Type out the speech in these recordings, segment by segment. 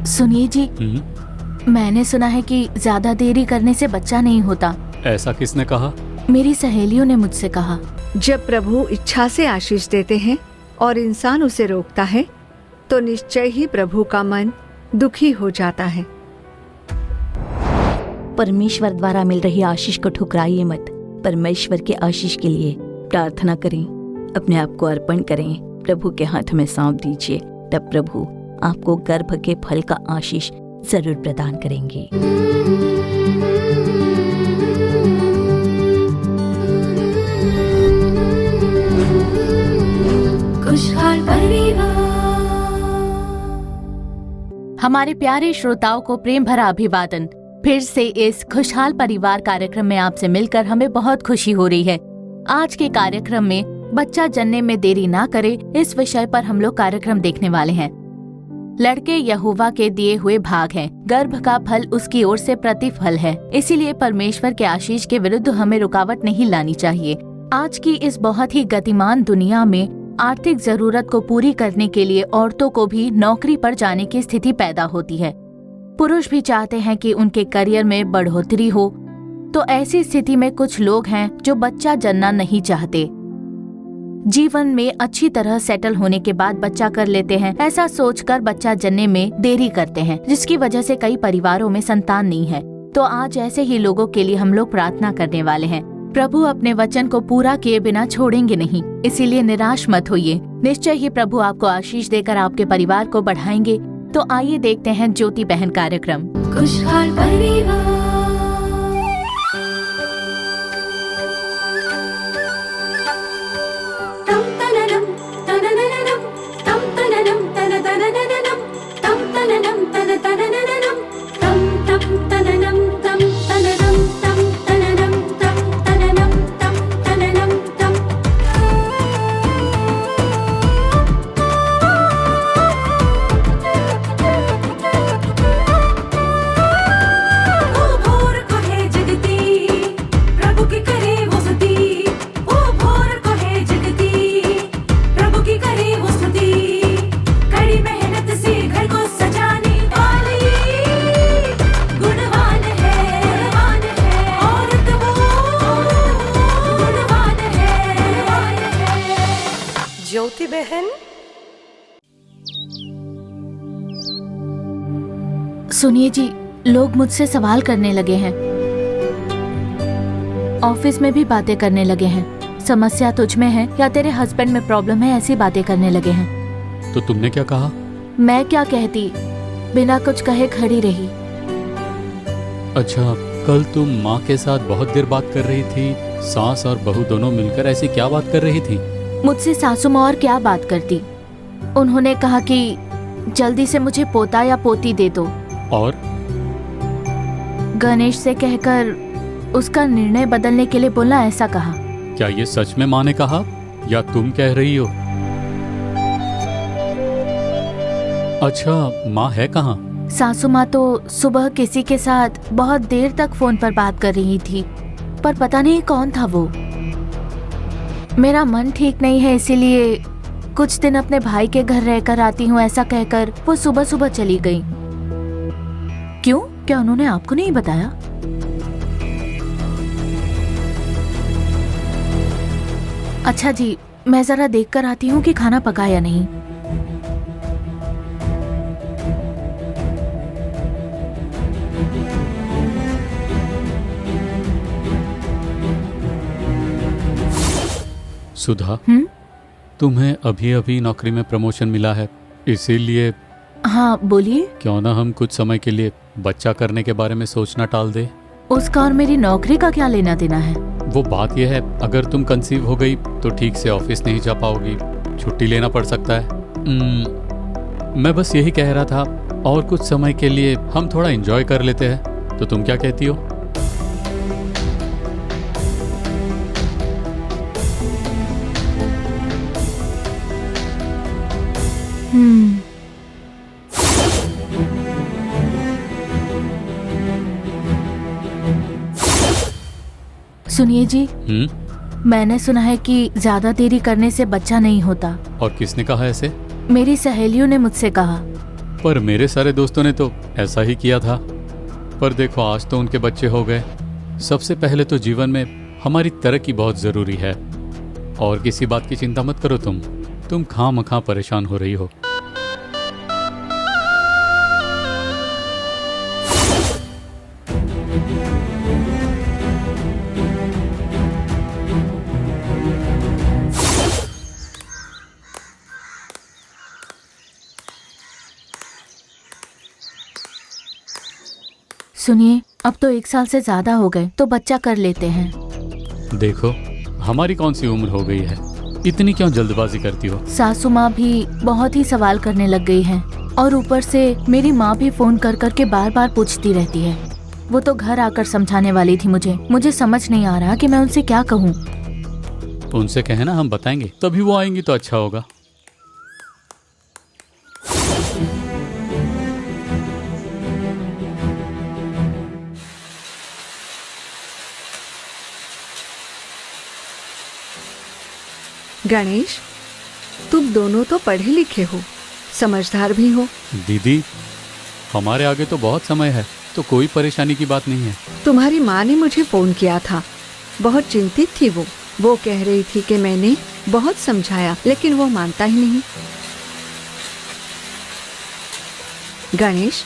सुनिए जी, मैंने सुना है कि ज्यादा देरी करने से बच्चा नहीं होता। ऐसा किसने कहा? मेरी सहेलियों ने मुझसे कहा। जब प्रभु इच्छा से आशीष देते हैं और इंसान उसे रोकता है तो निश्चय ही प्रभु का मन दुखी हो जाता है। परमेश्वर द्वारा मिल रही आशीष को ठुकराइए मत। परमेश्वर के आशीष के लिए प्रार्थना करें, अपने आप को अर्पण करें, प्रभु के हाथ में सौंप दीजिए। तब प्रभु आपको गर्भ के फल का आशीष जरूर प्रदान करेंगे। खुशहाल परिवार। हमारे प्यारे श्रोताओं को प्रेम भरा अभिवादन। फिर से इस खुशहाल परिवार कार्यक्रम में आपसे मिलकर हमें बहुत खुशी हो रही है। आज के कार्यक्रम में बच्चा जनने में देरी ना करे, इस विषय पर हम लोग कार्यक्रम देखने वाले हैं। लड़के यहोवा के दिए हुए भाग हैं। गर्भ का फल उसकी ओर से प्रतिफल है, इसीलिए परमेश्वर के आशीष के विरुद्ध हमें रुकावट नहीं लानी चाहिए। आज की इस बहुत ही गतिमान दुनिया में आर्थिक जरूरत को पूरी करने के लिए औरतों को भी नौकरी पर जाने की स्थिति पैदा होती है। पुरुष भी चाहते हैं कि उनके करियर में बढ़ोतरी हो, तो ऐसी स्थिति में कुछ लोग हैं जो बच्चा जन्ना नहीं चाहते। जीवन में अच्छी तरह सेटल होने के बाद बच्चा कर लेते हैं, ऐसा सोचकर बच्चा जनने में देरी करते हैं, जिसकी वजह से कई परिवारों में संतान नहीं है। तो आज ऐसे ही लोगों के लिए हम लोग प्रार्थना करने वाले हैं। प्रभु अपने वचन को पूरा किए बिना छोड़ेंगे नहीं, इसीलिए निराश मत होइए। निश्चय ही प्रभु आपको आशीष देकर आपके परिवार को बढ़ाएंगे। तो आइए देखते हैं ज्योति बहन कार्यक्रम खुशहाल परिवार। ज्योति बहन। सुनिए जी, लोग मुझसे सवाल करने लगे हैं, ऑफिस में भी बातें करने लगे हैं। समस्या तुझ में है या तेरे हस्बैंड में प्रॉब्लम है, ऐसी बातें करने लगे हैं। तो तुमने क्या कहा? मैं क्या कहती, बिना कुछ कहे खड़ी रही। अच्छा, कल तुम माँ के साथ बहुत देर बात कर रही थी। सास और बहू दोनों मिलकर ऐसी क्या बात कर रही थी? मुझसे सासू माँ और क्या बात करती। उन्होंने कहा कि जल्दी से मुझे पोता या पोती दे दो, और गणेश से कहकर उसका निर्णय बदलने के लिए बोलना, ऐसा कहा। क्या ये सच में माँ ने कहा या तुम कह रही हो? अच्छा, माँ है कहाँ? सासू माँ तो सुबह किसी के साथ बहुत देर तक फोन पर बात कर रही थी, पर पता नहीं कौन था वो। मेरा मन ठीक नहीं है, इसीलिए कुछ दिन अपने भाई के घर रहकर आती हूँ, ऐसा कहकर वो सुबह सुबह चली गई। क्यों? क्या उन्होंने आपको नहीं बताया? अच्छा जी, मैं जरा देखकर आती हूँ कि खाना पका या नहीं। सुधा, तुम्हें अभी अभी नौकरी में प्रमोशन मिला है, इसीलिए। हाँ बोलिए। क्यों ना हम कुछ समय के लिए बच्चा करने के बारे में सोचना टाल दे। उसका और मेरी नौकरी का क्या लेना देना है? वो बात यह है, अगर तुम कंसीव हो गई तो ठीक से ऑफिस नहीं जा पाओगी, छुट्टी लेना पड़ सकता है। मैं बस यही कह रहा था, और कुछ समय के लिए हम थोड़ा एंजॉय कर लेते हैं। तो तुम क्या कहती हो? सुनिए जी, मैंने सुना है कि ज्यादा देरी करने से बच्चा नहीं होता। और किसने कहा ऐसे? मेरी सहेलियों ने मुझसे कहा। पर मेरे सारे दोस्तों ने तो ऐसा ही किया था। पर देखो, आज तो उनके बच्चे हो गए। सबसे पहले तो जीवन में हमारी तरक्की बहुत ज़रूरी है, और किसी बात की चिंता मत करो। तुम खामखा परेशान हो रही हो। सुनिए, अब तो 1 साल से ज्यादा हो गए, तो बच्चा कर लेते हैं। देखो, हमारी कौन सी उम्र हो गई है, इतनी क्यों जल्दबाजी करती हो? सासू माँ भी बहुत ही सवाल करने लग गई हैं, और ऊपर से मेरी माँ भी फोन कर कर के बार बार पूछती रहती है। वो तो घर आकर समझाने वाली थी मुझे समझ नहीं आ रहा कि मैं उनसे क्या कहूँ। उनसे कहे ना, हम बताएंगे, तभी वो आएंगी तो अच्छा होगा। गणेश, तुम दोनों तो पढ़े लिखे हो, समझदार भी हो। दीदी, हमारे आगे तो बहुत समय है, तो कोई परेशानी की बात नहीं है। तुम्हारी माँ ने मुझे फोन किया था, बहुत चिंतित थी वो कह रही थी कि मैंने बहुत समझाया, लेकिन वो मानता ही नहीं। गणेश,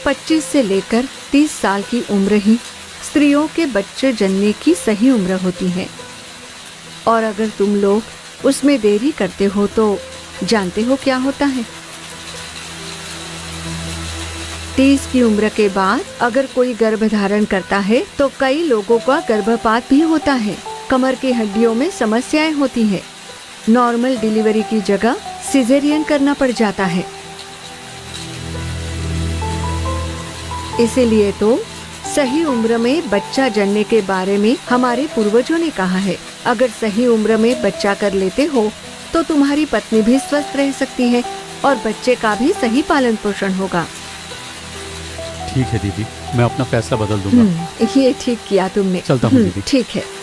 25 से लेकर 30 साल की उम्र ही स्त्रियों के बच्चे जन्मने की सही उम्र होती है, और अगर तुम लोग उसमें देरी करते हो तो जानते हो क्या होता है? 30 की उम्र के बाद अगर कोई गर्भ धारण करता है तो कई लोगों का गर्भपात भी होता है। कमर की हड्डियों में समस्याएं होती है। नॉर्मल डिलीवरी की जगह सिजेरियन करना पड़ जाता है। इसीलिए तो सही उम्र में बच्चा जनने के बारे में हमारे पूर्वजों ने कहा है। अगर सही उम्र में बच्चा कर लेते हो तो तुम्हारी पत्नी भी स्वस्थ रह सकती है और बच्चे का भी सही पालन पोषण होगा। ठीक है दीदी, मैं अपना फैसला बदल दूंगा। ये ठीक किया तुमने। चलता हूँ दीदी। ठीक है।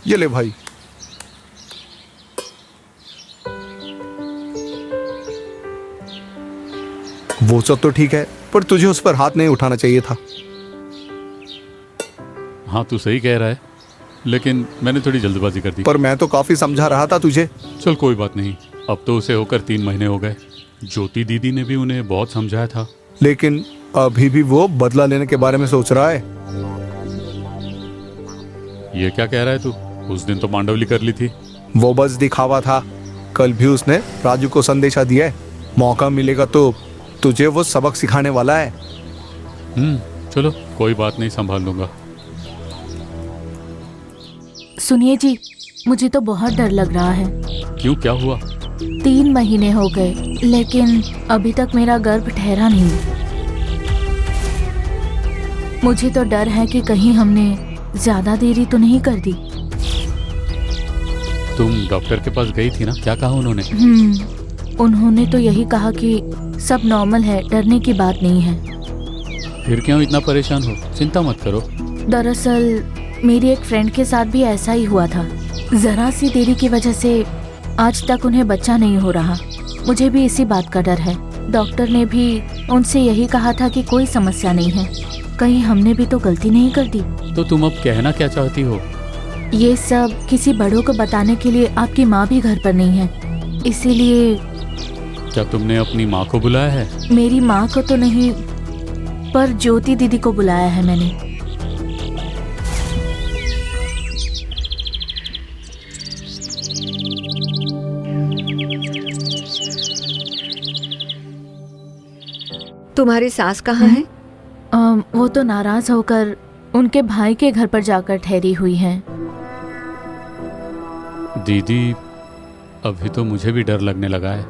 ये ले भाई। वो सब तो ठीक है, पर तुझे उस पर हाथ नहीं उठाना चाहिए था। हाँ, तू सही कह रहा है, लेकिन मैंने थोड़ी जल्दबाजी कर दी। पर मैं तो काफी समझा रहा था तुझे। चल कोई बात नहीं, अब तो उसे होकर 3 महीने हो गए। ज्योति दीदी ने भी उन्हें बहुत समझाया था, लेकिन अभी भी वो बदला लेने के बारे में सोच रहा है। ये क्या कह रहा है तू? उस दिन तो मांडवली कर ली थी। वो बस दिखावा था। कल भी उसने राजू को संदेशा दिया है, मौका मिलेगा तो तुझे वो सबक सिखाने वाला है। चलो कोई बात नहीं, संभाल लूंगा। सुनिए जी, मुझे तो बहुत डर लग रहा है। क्यों, क्या हुआ? 3 महीने हो गए, लेकिन अभी तक मेरा गर्भ ठहरा नहीं। मुझे तो डर है कि कहीं हमने ज्यादा देरी तो नहीं कर दी। तुम डॉक्टर के पास गई थी ना, क्या कहा उन्होंने? उन्होंने तो यही कहा कि सब नॉर्मल है, डरने की बात नहीं है। फिर क्यों इतना परेशान हो? चिंता मत करो। दरअसल मेरी एक फ्रेंड के साथ भी ऐसा ही हुआ था। जरा सी देरी की वजह से आज तक उन्हें बच्चा नहीं हो रहा। मुझे भी इसी बात का डर है। डॉक्टर ने भी उनसे यही कहा था कि कोई समस्या नहीं है, कहीं हमने भी तो गलती नहीं कर दी। तो तुम अब कहना क्या चाहती हो? ये सब किसी बड़ों को बताने के लिए आपकी माँ भी घर पर नहीं है, इसीलिए। क्या तुमने अपनी माँ को बुलाया है? मेरी माँ को तो नहीं, पर ज्योति दीदी को बुलाया है मैंने। तुम्हारी सास कहाँ है? वो तो नाराज होकर उनके भाई के घर पर जाकर ठहरी हुई हैं। दीदी, अभी तो मुझे भी डर लगने लगा है।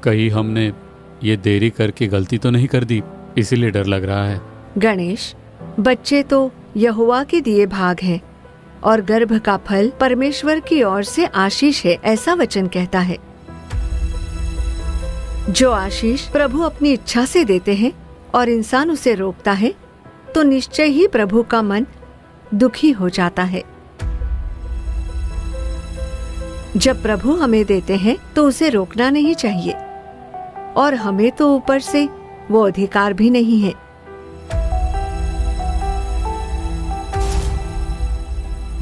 कहीं हमने ये देरी करके गलती तो नहीं कर दी, इसीलिए डर लग रहा है। गणेश, बच्चे तो यहोवा के दिए भाग हैं और गर्भ का फल परमेश्वर की ओर से आशीष है, ऐसा वचन कहता है। जो आशीष प्रभु अपनी इच्छा से देते हैं और इंसान उसे रोकता है तो निश्चय ही प्रभु का मन दुखी हो जाता है। जब प्रभु हमें देते हैं तो उसे रोकना नहीं चाहिए, और हमें तो ऊपर से वो अधिकार भी नहीं है।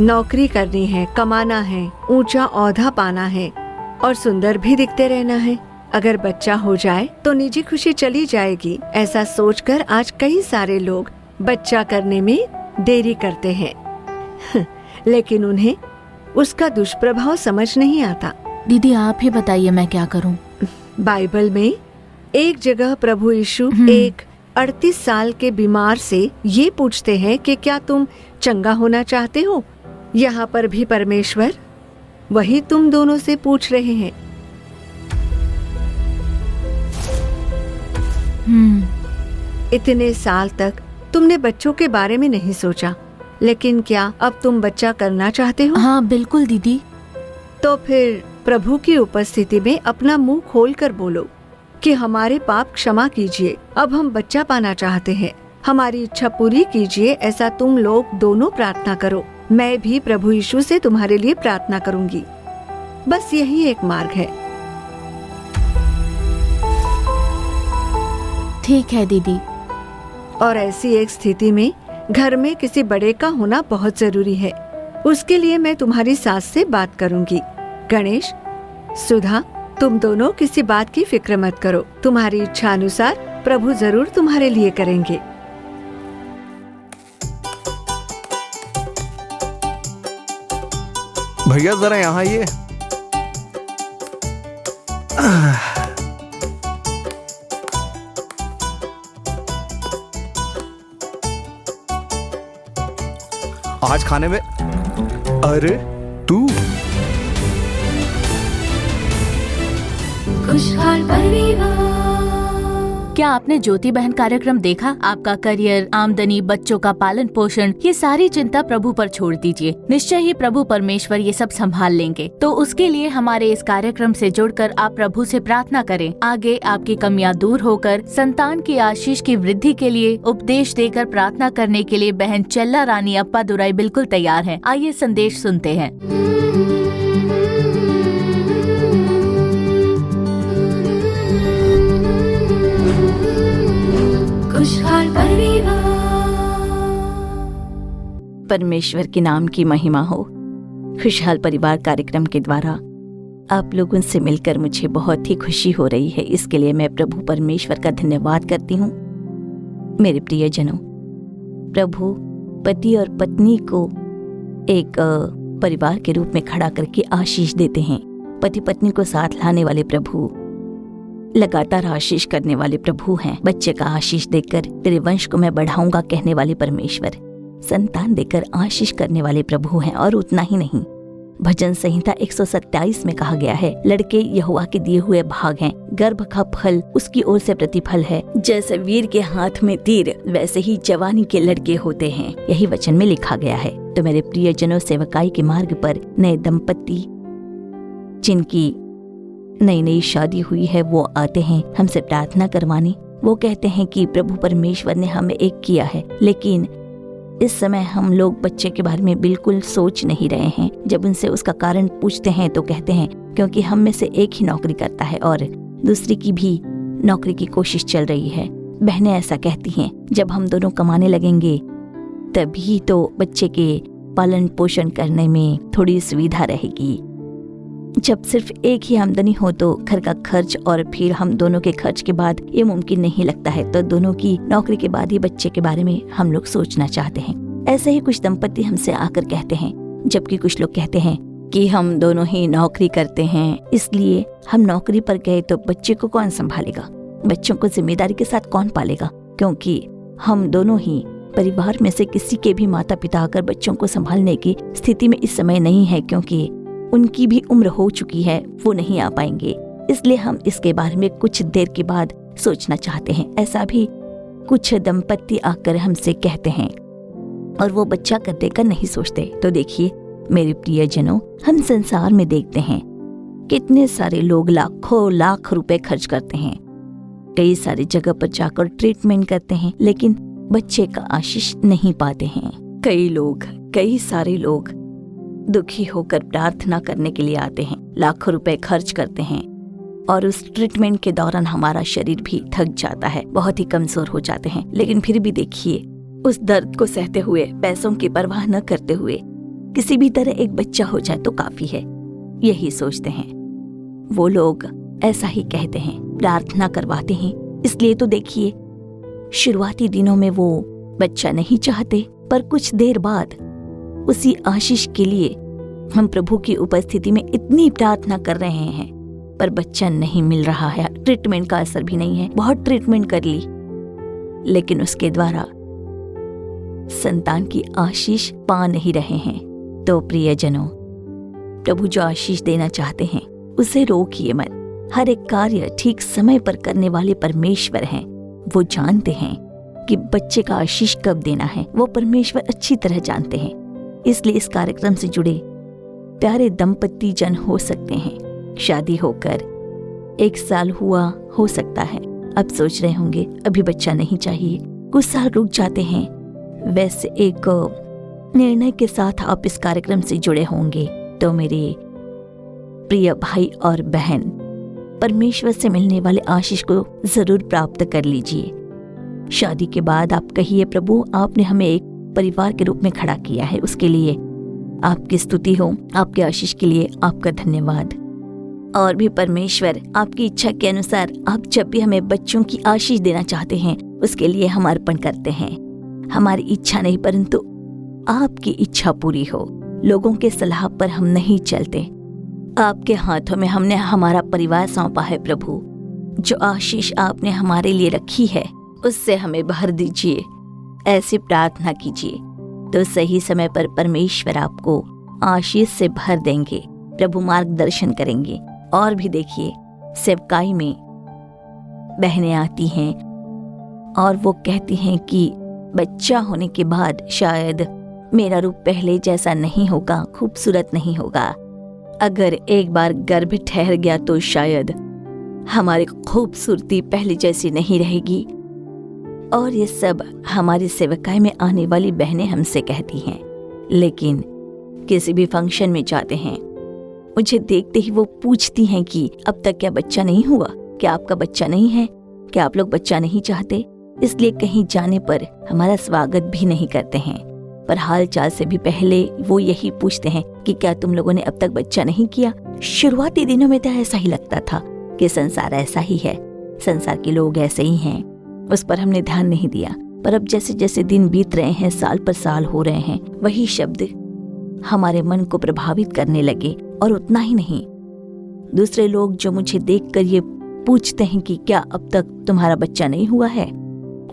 नौकरी करनी है, कमाना है, ऊंचा ओहदा पाना है और सुंदर भी दिखते रहना है। अगर बच्चा हो जाए तो निजी खुशी चली जाएगी, ऐसा सोचकर आज कई सारे लोग बच्चा करने में देरी करते हैं लेकिन उन्हें उसका दुष्प्रभाव समझ नहीं आता। दीदी आप ही बताइए मैं क्या करूं? बाइबल में एक जगह प्रभु यीशु एक 38 साल के बीमार से ये पूछते हैं कि क्या तुम चंगा होना चाहते हो? यहाँ पर भी परमेश्वर वही तुम दोनों से पूछ रहे हैं। इतने साल तक तुमने बच्चों के बारे में नहीं सोचा, लेकिन क्या अब तुम बच्चा करना चाहते हो? हाँ बिल्कुल दीदी। तो फिर प्रभु की उपस्थिति में अपना मुंह खोलकर बोलो कि हमारे पाप क्षमा कीजिए, अब हम बच्चा पाना चाहते हैं, हमारी इच्छा पूरी कीजिए। ऐसा तुम लोग दोनों प्रार्थना करो, मैं भी प्रभु यीशु से तुम्हारे लिए प्रार्थना करूंगी। बस यही एक मार्ग है। ठीक है दीदी। और ऐसी एक स्थिति में घर में किसी बड़े का होना बहुत जरूरी है। उसके लिए मैं तुम्हारी सास से बात करूंगी। गणेश, सुधा, तुम दोनों किसी बात की फिक्र मत करो, तुम्हारी इच्छा अनुसार प्रभु जरूर तुम्हारे लिए करेंगे। भैया जरा यहाँ आइए। आज खाने में, अरे तू खुशहाल परिवार। क्या आपने ज्योति बहन कार्यक्रम देखा? आपका करियर, आमदनी, बच्चों का पालन पोषण, ये सारी चिंता प्रभु पर छोड़ दीजिए। निश्चय ही प्रभु परमेश्वर ये सब संभाल लेंगे। तो उसके लिए हमारे इस कार्यक्रम से जुड़कर आप प्रभु से प्रार्थना करें। आगे आपकी कमियां दूर होकर संतान की आशीष की वृद्धि के लिए उपदेश देकर प्रार्थना करने के लिए बहन चल्ला रानी अप्पा दुराई बिल्कुल तैयार है। आइए संदेश सुनते हैं। खुशहाल परिवार। परमेश्वर के नाम की महिमा हो। खुशहाल परिवार कार्यक्रम के द्वारा आप लोगों से मिलकर मुझे बहुत ही खुशी हो रही है। इसके लिए मैं प्रभु परमेश्वर का धन्यवाद करती हूँ। मेरे प्रियजनों, प्रभु पति और पत्नी को एक परिवार के रूप में खड़ा करके आशीष देते हैं। पति पत्नी को साथ लाने वाले प्रभु लगातार आशीष करने वाले प्रभु हैं। बच्चे का आशीष देकर तेरे वंश को मैं बढ़ाऊंगा कहने वाले परमेश्वर, संतान देकर आशीष करने वाले प्रभु हैं। और उतना ही नहीं, भजन संहिता 127 में कहा गया है, लड़के यहोवा के दिए हुए भाग हैं, गर्भ का फल उसकी ओर से प्रतिफल है। जैसे वीर के हाथ में तीर, वैसे ही जवानी के लड़के होते हैं। यही वचन में लिखा गया है। तो मेरे प्रियजनों, सेवकाई के मार्ग पर नए दंपति जिनकी नई नई शादी हुई है, वो आते हैं हमसे प्रार्थना करवाने। वो कहते हैं कि प्रभु परमेश्वर ने हमें एक किया है, लेकिन इस समय हम लोग बच्चे के बारे में बिल्कुल सोच नहीं रहे हैं। जब उनसे उसका कारण पूछते हैं तो कहते हैं क्योंकि हम में से एक ही नौकरी करता है और दूसरी की भी नौकरी की कोशिश चल रही है। बहनें ऐसा कहती हैं, जब हम दोनों कमाने लगेंगे तभी तो बच्चे के पालन पोषण करने में थोड़ी सुविधा रहेगी। जब सिर्फ एक ही आमदनी हो तो घर का खर्च और फिर हम दोनों के खर्च के बाद ये मुमकिन नहीं लगता है। तो दोनों की नौकरी के बाद ही बच्चे के बारे में हम लोग सोचना चाहते हैं। ऐसे ही कुछ दंपति हमसे आकर कहते हैं, जबकि कुछ लोग कहते हैं कि हम दोनों ही नौकरी करते हैं, इसलिए हम नौकरी पर गए तो बच्चे को कौन संभालेगा, बच्चों को जिम्मेदारी के साथ कौन पालेगा, क्योंकि हम दोनों ही परिवार में से किसी के भी माता पिता अगर बच्चों को संभालने की स्थिति में इस समय नहीं है, क्योंकि उनकी भी उम्र हो चुकी है, वो नहीं आ पाएंगे। इसलिए हम इसके बारे में कुछ देर के बाद सोचना चाहते हैं। ऐसा भी कुछ दंपत्ति आकर हमसे कहते हैं और वो बच्चा कर देकर नहीं सोचते। तो देखिए मेरे प्रियजनों, हम संसार में देखते हैं कितने सारे लोग लाखों लाख रुपए खर्च करते हैं, कई सारी जगह पर जाकर ट्रीटमेंट करते हैं, लेकिन बच्चे का आशीष नहीं पाते हैं। कई सारे लोग दुखी होकर प्रार्थना करने के लिए आते हैं, लाखों रुपए खर्च करते हैं और उस ट्रीटमेंट के दौरान हमारा शरीर भी थक जाता है, बहुत ही कमजोर हो जाते हैं, लेकिन फिर भी देखिए उस दर्द को सहते हुए, पैसों की परवाह न करते हुए किसी भी तरह एक बच्चा हो जाए तो काफी है, यही सोचते हैं। वो लोग ऐसा ही कहते हैं, प्रार्थना करवाते हैं। इसलिए तो देखिए शुरुआती दिनों में वो बच्चा नहीं चाहते, पर कुछ देर बाद उसी आशीष के लिए हम प्रभु की उपस्थिति में इतनी प्रार्थना कर रहे हैं, पर बच्चा नहीं मिल रहा है, ट्रीटमेंट का असर भी नहीं है, बहुत ट्रीटमेंट कर ली, लेकिन उसके द्वारा संतान की आशीष पा नहीं रहे हैं। तो प्रियजनों, प्रभु जो आशीष देना चाहते हैं उसे रोकिए मत। हर एक कार्य ठीक समय पर करने वाले परमेश्वर हैं। वो जानते हैं कि बच्चे का आशीष कब देना है, वो परमेश्वर अच्छी तरह जानते हैं। इसलिए इस कार्यक्रम से जुड़े प्यारे दंपत्ति जन हो सकते हैं, शादी होकर 1 साल हुआ हो सकता है, अब सोच रहे होंगे अभी बच्चा नहीं चाहिए, कुछ साल रुक जाते हैं। वैसे एक निर्णय के साथ आप इस कार्यक्रम से जुड़े होंगे तो मेरे प्रिय भाई और बहन, परमेश्वर से मिलने वाले आशीष को जरूर प्राप्त कर लीजिए। शादी के बाद आप कहिए, प्रभु आपने हमें एक परिवार के रूप में खड़ा किया है, उसके लिए आपकी स्तुति हो, आपके आशीष के लिए आपका धन्यवाद। और भी परमेश्वर आपकी इच्छा के अनुसार आप जब भी हमें बच्चों की आशीष देना चाहते हैं उसके लिए हम अर्पण करते हैं। हमारी इच्छा नहीं परंतु आपकी इच्छा पूरी हो। लोगों के सलाह पर हम नहीं चलते, आपके हाथों में हमने हमारा परिवार सौंपा है। प्रभु जो आशीष आपने हमारे लिए रखी है उससे हमें भर दीजिए, ऐसी प्रार्थना कीजिए तो सही समय पर परमेश्वर आपको आशीष से भर देंगे, प्रभु मार्गदर्शन करेंगे। और भी देखिए सेवकाई में बहनें आती हैं और वो कहती हैं कि बच्चा होने के बाद शायद मेरा रूप पहले जैसा नहीं होगा, खूबसूरत नहीं होगा, अगर एक बार गर्भ ठहर गया तो शायद हमारी खूबसूरती पहले जैसी नहीं रहेगी। और ये सब हमारी सेवकाई में आने वाली बहनें हमसे कहती हैं। लेकिन किसी भी फंक्शन में जाते हैं, मुझे देखते ही वो पूछती हैं कि अब तक क्या बच्चा नहीं हुआ, क्या आपका बच्चा नहीं है, क्या आप लोग बच्चा नहीं चाहते। इसलिए कहीं जाने पर हमारा स्वागत भी नहीं करते हैं, पर हाल चाल से भी पहले वो यही पूछते हैं कि क्या तुम लोगों ने अब तक बच्चा नहीं किया। शुरुआती दिनों में तो ऐसा ही लगता था कि संसार ऐसा ही है, संसार के लोग ऐसे ही हैं, उस पर हमने ध्यान नहीं दिया। पर अब जैसे जैसे दिन बीत रहे हैं, साल पर साल हो रहे हैं, वही शब्द हमारे मन को प्रभावित करने लगे। और उतना ही नहीं, दूसरे लोग जो मुझे देखकर ये पूछते हैं कि क्या अब तक तुम्हारा बच्चा नहीं हुआ है,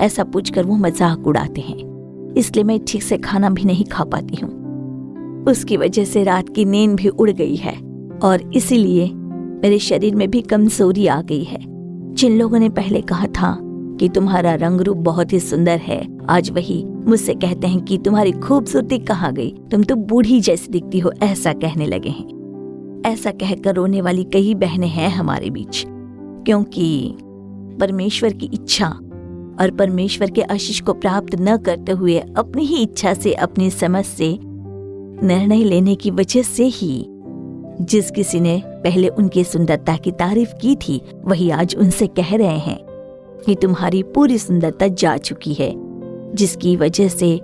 ऐसा पूछकर वो मजाक उड़ाते हैं। इसलिए मैं ठीक से खाना भी नहीं खा पाती हूँ, उसकी वजह से रात की नींद भी उड़ गई है और इसीलिए मेरे शरीर में भी कमजोरी आ गई है। जिन लोगों ने पहले कहा था कि तुम्हारा रंग रूप बहुत ही सुंदर है, आज वही मुझसे कहते हैं कि तुम्हारी खूबसूरती कहाँ गई, तुम तो बूढ़ी जैसी दिखती हो, ऐसा कहने लगे हैं। ऐसा कहकर रोने वाली कई बहनें हैं हमारे बीच, क्योंकि परमेश्वर की इच्छा और परमेश्वर के आशीष को प्राप्त न करते हुए अपनी ही इच्छा से, अपनी समझ से निर्णय लेने की वजह से ही जिस किसी ने पहले उनकी सुंदरता की तारीफ की थी, वही आज उनसे कह रहे हैं कि तुम्हारी पूरी सुंदरता जा चुकी है, जिसकी वजह से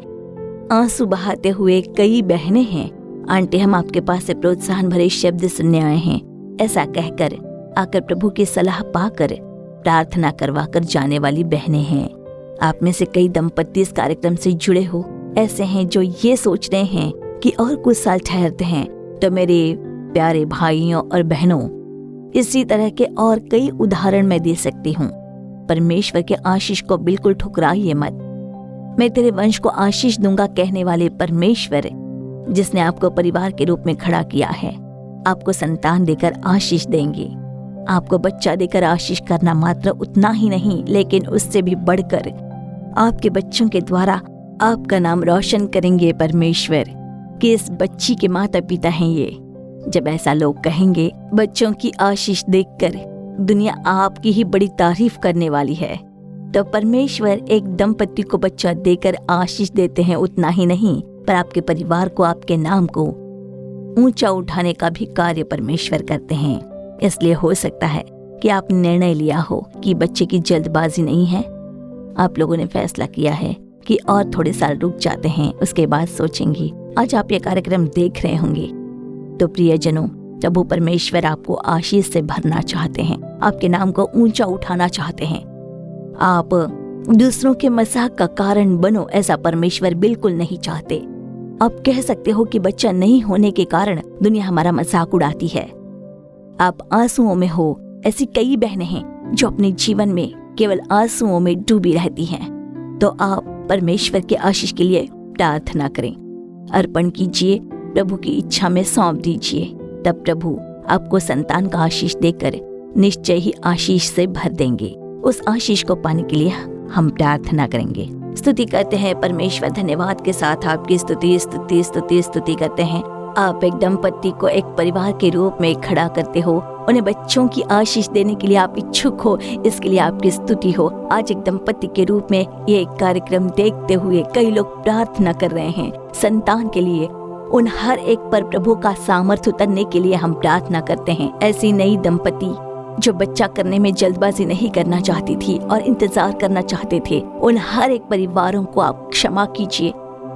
आंसू बहाते हुए कई बहनें हैं। आंटी, हम आपके पास से प्रोत्साहन भरे शब्द सुनने आए हैं, ऐसा कहकर आकर प्रभु की सलाह पाकर प्रार्थना करवाकर जाने वाली बहनें हैं। आप में से कई दंपत्ति इस कार्यक्रम से जुड़े हो, ऐसे हैं जो ये सोच रहे हैं कि और कुछ साल ठहरते हैं तो मेरे प्यारे भाइयों और बहनों, इसी तरह के और कई उदाहरण मैं दे सकती हूँ। परमेश्वर के आशीष को बिल्कुल ठुकराइए मत। मैं तेरे वंश को आशीष दूंगा कहने वाले परमेश्वर, जिसने आपको परिवार के रूप में खड़ा किया है, आपको संतान देकर आशीष देंगे। आपको बच्चा देकर आशीष करना मात्र उतना ही नहीं, लेकिन उससे भी बढ़कर आपके बच्चों के द्वारा आपका नाम रोशन करेंगे परमेश्वर, कि इस बच्ची के माता पिता हैं ये। जब ऐसा लोग कहेंगे, बच्चों की आशीष देखकर दुनिया आपकी ही बड़ी तारीफ करने वाली है। तो परमेश्वर एक दंपति को बच्चा देकर आशीष देते हैं, उतना ही नहीं पर आपके परिवार को, आपके नाम को ऊंचा उठाने का भी कार्य परमेश्वर करते हैं। इसलिए हो सकता है कि आप निर्णय लिया हो कि बच्चे की जल्दबाजी नहीं है। आप लोगों ने फैसला किया है कि और थोड़े साल रुक जाते हैं, उसके बाद सोचेंगी। आज आप ये कार्यक्रम देख रहे होंगे तो प्रियजनों, प्रभु परमेश्वर आपको आशीष से भरना चाहते हैं, आपके नाम को ऊंचा उठाना चाहते हैं। आप दूसरों के मजाक का कारण बनो, ऐसा परमेश्वर बिल्कुल नहीं चाहते। आप कह सकते हो कि बच्चा नहीं होने के कारण दुनिया हमारा मजाक उड़ाती है। आप आंसुओं में हो। ऐसी कई बहनें हैं जो अपने जीवन में केवल आंसुओं में डूबी रहती हैं। तो आप परमेश्वर के आशीष के लिए प्रार्थना करें, अर्पण कीजिए, प्रभु की इच्छा में सौंप दीजिए। तब प्रभु आपको संतान का आशीष देकर निश्चय ही आशीष से भर देंगे। उस आशीष को पाने के लिए हम प्रार्थना करेंगे। स्तुति करते हैं परमेश्वर, धन्यवाद के साथ आपकी स्तुति स्तुति स्तुति स्तुति करते हैं। आप एक दंपति को एक परिवार के रूप में खड़ा करते हो, उन्हें बच्चों की आशीष देने के लिए आप इच्छुक हो, इसके लिए आपकी स्तुति हो। आज एक दंपति के रूप में ये कार्यक्रम देखते हुए कई लोग प्रार्थना कर रहे हैं संतान के लिए। उन हर एक पर प्रभु का सामर्थ्य उतरने के लिए हम प्रार्थना करते हैं। ऐसी नई दंपति जो बच्चा करने में जल्दबाजी नहीं करना चाहती थी और इंतजार करना चाहते थे, उन हर एक परिवारों को आप क्षमा कीजिए,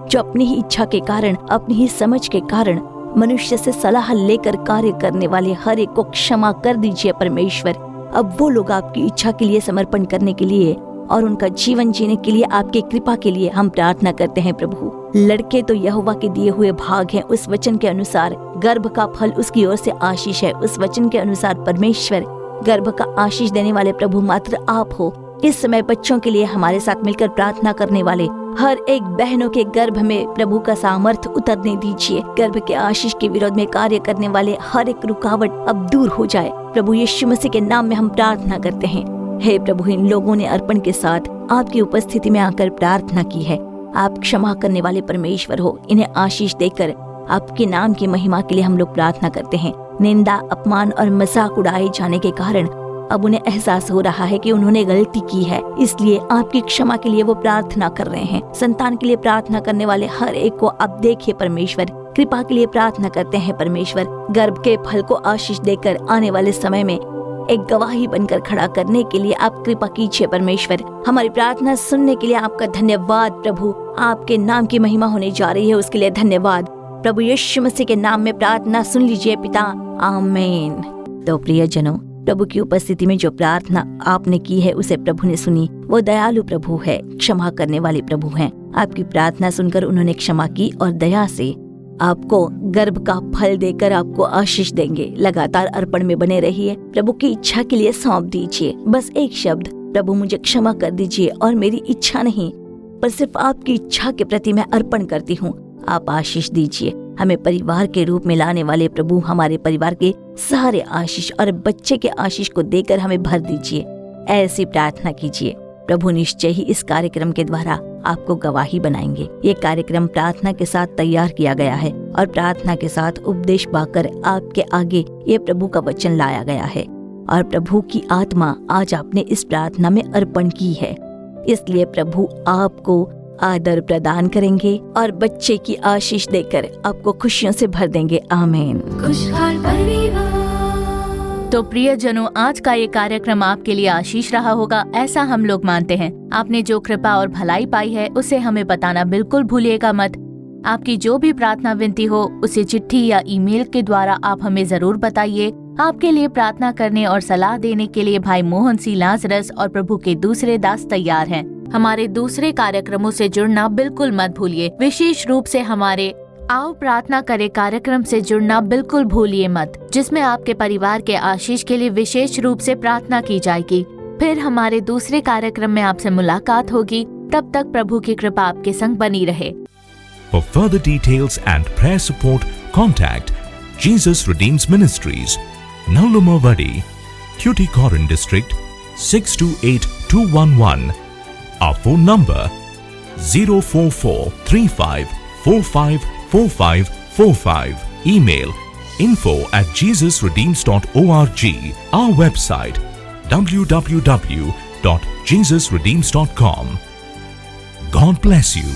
जो अपनी ही इच्छा के कारण, अपनी ही समझ के कारण मनुष्य से सलाह लेकर कार्य करने वाले हर एक को क्षमा कर दीजिए परमेश्वर। अब वो लोग आपकी इच्छा के लिए समर्पण करने के लिए और उनका जीवन जीने के लिए आपकी कृपा के लिए हम प्रार्थना करते हैं प्रभु। लड़के तो यहोवा के दिए हुए भाग हैं, उस वचन के अनुसार गर्भ का फल उसकी ओर से आशीष है। उस वचन के अनुसार परमेश्वर गर्भ का आशीष देने वाले प्रभु मात्र आप हो। इस समय बच्चों के लिए हमारे साथ मिलकर प्रार्थना करने वाले हर एक बहनों के गर्भ में प्रभु का सामर्थ्य उतरने दीजिए। गर्भ के आशीष के विरोध में कार्य करने वाले हर एक रुकावट अब दूर हो जाए। प्रभु यीशु मसीह के नाम में हम प्रार्थना करते हैं। हे प्रभु, इन लोगों ने अर्पण के साथ आपकी उपस्थिति में आकर प्रार्थना की है। आप क्षमा करने वाले परमेश्वर हो। इन्हें आशीष देकर आपके नाम की महिमा के लिए हम लोग प्रार्थना करते हैं। निंदा, अपमान और मजाक उड़ाए जाने के कारण अब उन्हें एहसास हो रहा है कि उन्होंने गलती की है, इसलिए आपकी क्षमा के लिए वो प्रार्थना कर रहे हैं। संतान के लिए प्रार्थना करने वाले हर एक को आप देखिए परमेश्वर। कृपा के लिए प्रार्थना करते हैं परमेश्वर। गर्भ के फल को आशीष देकर आने वाले समय में एक गवाही बनकर खड़ा करने के लिए आप कृपा कीजिए परमेश्वर। हमारी प्रार्थना सुनने के लिए आपका धन्यवाद प्रभु। आपके नाम की महिमा होने जा रही है, उसके लिए धन्यवाद। प्रभु यीशु मसीह के नाम में प्रार्थना सुन लीजिए पिता, आमीन। तो प्रियजनों, प्रभु की उपस्थिति में जो प्रार्थना आपने की है उसे प्रभु ने सुनी। वो दयालु प्रभु है, क्षमा करने वाले प्रभु हैं। आपकी प्रार्थना सुनकर उन्होंने क्षमा की और दया से आपको गर्भ का फल देकर आपको आशीष देंगे। लगातार अर्पण में बने रहिए, प्रभु की इच्छा के लिए सौंप दीजिए। बस एक शब्द, प्रभु मुझे क्षमा कर दीजिए और मेरी इच्छा नहीं पर सिर्फ आपकी इच्छा के प्रति मैं अर्पण करती हूँ। आप आशीष दीजिए। हमें परिवार के रूप में लाने वाले प्रभु हमारे परिवार के सारे आशीष और बच्चे के आशीष को देकर हमें भर दीजिए। ऐसी प्रार्थना कीजिए। प्रभु निश्चय ही इस कार्यक्रम के द्वारा आपको गवाही बनाएंगे। ये कार्यक्रम प्रार्थना के साथ तैयार किया गया है और प्रार्थना के साथ उपदेश पाकर आपके आगे ये प्रभु का वचन लाया गया है और प्रभु की आत्मा आज आपने इस प्रार्थना में अर्पण की है। इसलिए प्रभु आपको आदर प्रदान करेंगे और बच्चे की आशीष देकर आपको खुशियों से भर देंगे। आमीन। खुशहाल परिवार। तो प्रियजनों, आज का ये कार्यक्रम आपके लिए आशीष रहा होगा, ऐसा हम लोग मानते हैं। आपने जो कृपा और भलाई पाई है उसे हमें बताना बिल्कुल भूलिएगा मत। आपकी जो भी प्रार्थना विनती हो उसे चिट्ठी या ईमेल के द्वारा आप हमें जरूर बताइए। आपके लिए प्रार्थना करने और सलाह देने के लिए भाई मोहन सी लाजरस और प्रभु के दूसरे दास तैयार हैं। हमारे दूसरे कार्यक्रमों से जुड़ना बिल्कुल मत भूलिए, विशेष रूप से हमारे आओ प्रार्थना करें कार्यक्रम से जुड़ना बिल्कुल भूलिए मत, जिसमें आपके परिवार के आशीष के लिए विशेष रूप से प्रार्थना की जाएगी। फिर हमारे दूसरे कार्यक्रम में आपसे मुलाकात होगी। तब तक प्रभु की कृपा आपके संग बनी रहे। For further details and prayer support, contact Jesus Redeems Ministries, Nallumavadi, Tuticorin District, 628211. Our phone number 04435454545. Email info@jesusredeems.org. Our website www.jesusredeems.com. God bless you.